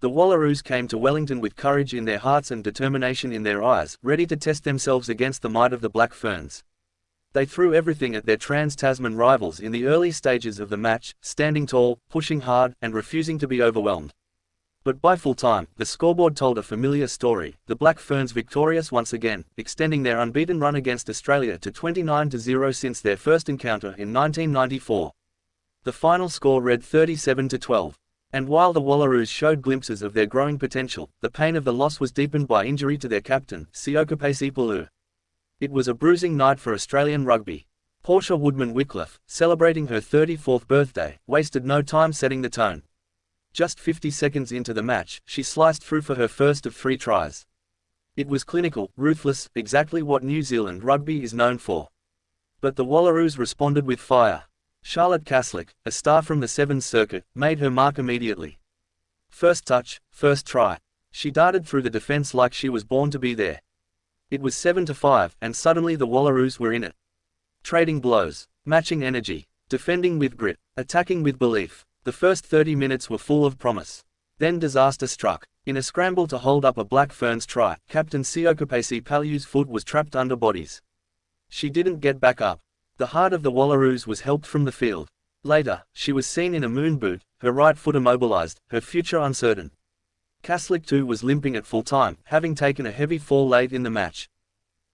The Wallaroos came to Wellington with courage in their hearts and determination in their eyes, ready to test themselves against the might of the Black Ferns. They threw everything at their trans-Tasman rivals in the early stages of the match, standing tall, pushing hard, and refusing to be overwhelmed. But by full time, the scoreboard told a familiar story, the Black Ferns victorious once again, extending their unbeaten run against Australia to 29-0 since their first encounter in 1994. The final score read 37-12. And while the Wallaroos showed glimpses of their growing potential, the pain of the loss was deepened by injury to their captain, Siokapesi Palu. It was a bruising night for Australian rugby. Portia Woodman-Wickliffe, celebrating her 34th birthday, wasted no time setting the tone. Just 50 seconds into the match, she sliced through for her first of 3 tries. It was clinical, ruthless, exactly what New Zealand rugby is known for. But the Wallaroos responded with fire. Charlotte Caslick, a star from the Sevens circuit, made her mark immediately. First touch, first try. She darted through the defence like she was born to be there. It was 7-5, and suddenly the Wallaroos were in it. Trading blows, matching energy, defending with grit, attacking with belief. The first 30 minutes were full of promise. Then disaster struck. In a scramble to hold up a Black Ferns try, Captain Siokapesi Palu's foot was trapped under bodies. She didn't get back up. The heart of the Wallaroos was helped from the field. Later, she was seen in a moon boot, her right foot immobilized, her future uncertain. Caslick too was limping at full time, having taken a heavy fall late in the match.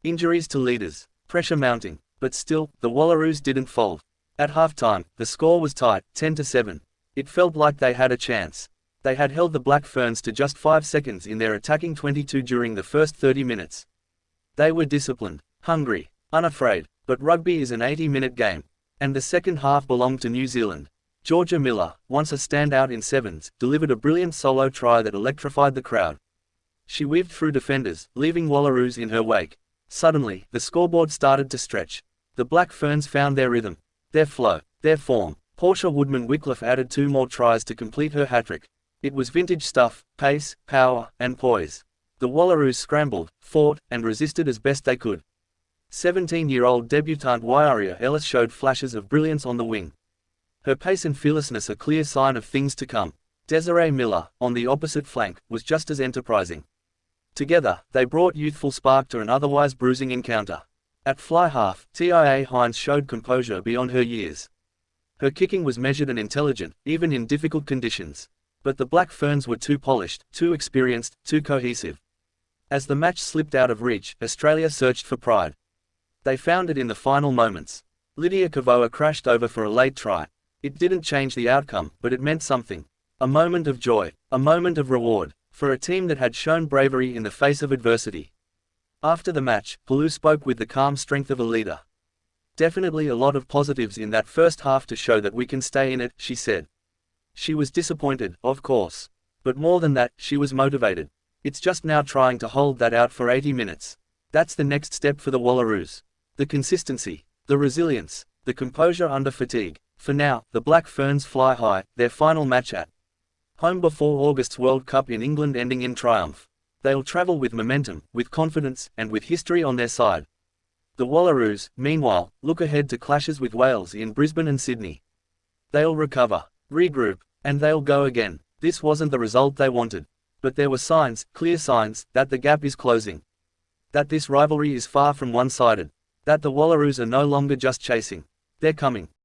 Injuries to leaders, pressure mounting, but still, the Wallaroos didn't fold. At halftime, the score was tight, 10-7. It felt like they had a chance. They had held the Black Ferns to just 5 seconds in their attacking 22 during the first 30 minutes. They were disciplined, hungry, unafraid. But rugby is an 80-minute game. And the second half belonged to New Zealand. Georgia Miller, once a standout in Sevens, delivered a brilliant solo try that electrified the crowd. She weaved through defenders, leaving Wallaroos in her wake. Suddenly, the scoreboard started to stretch. The Black Ferns found their rhythm, their flow, their form. Portia Woodman-Wickliffe added 2 more tries to complete her hat-trick. It was vintage stuff, pace, power, and poise. The Wallaroos scrambled, fought, and resisted as best they could. 17-year-old debutante Waiaria Ellis showed flashes of brilliance on the wing. Her pace and fearlessness a clear sign of things to come. Desiree Miller, on the opposite flank, was just as enterprising. Together, they brought youthful spark to an otherwise bruising encounter. At fly half, Tia Hines showed composure beyond her years. Her kicking was measured and intelligent, even in difficult conditions. But the Black Ferns were too polished, too experienced, too cohesive. As the match slipped out of reach, Australia searched for pride. They found it in the final moments. Lydia Kavoa crashed over for a late try. It didn't change the outcome, but it meant something. A moment of joy, a moment of reward, for a team that had shown bravery in the face of adversity. After the match, Palu spoke with the calm strength of a leader. Definitely a lot of positives in that first half to show that we can stay in it, she said. She was disappointed, of course. But more than that, she was motivated. It's just now trying to hold that out for 80 minutes. That's the next step for the Wallaroos. The consistency, the resilience, the composure under fatigue. For now, the Black Ferns fly high, their final match at home before August's World Cup in England ending in triumph. They'll travel with momentum, with confidence, and with history on their side. The Wallaroos, meanwhile, look ahead to clashes with Wales in Brisbane and Sydney. They'll recover, regroup, and they'll go again. This wasn't the result they wanted. But there were signs, clear signs, that the gap is closing. That this rivalry is far from one-sided. That the Wallaroos are no longer just chasing. They're coming.